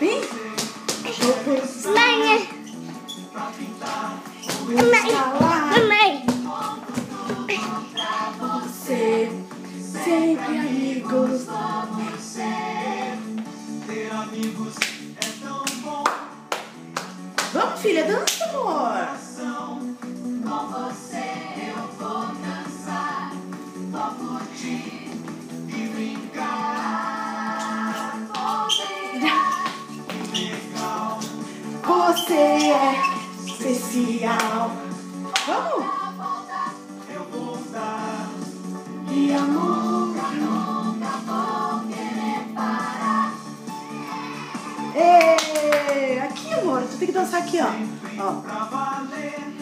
Vem. Mãe. Mamãe. Você, sempre amigos. Ter amigos é tão bom. Vamos, filha, dança, amor. Com você eu vou dançar, vou curtir e brincar. Vou brincar, legal. Você é especial. Vamos. Eu vou dar E amor. nunca vou querer parar. Ei, aqui, amor. Tu tem que dançar aqui, ó. Ó. Pra valer.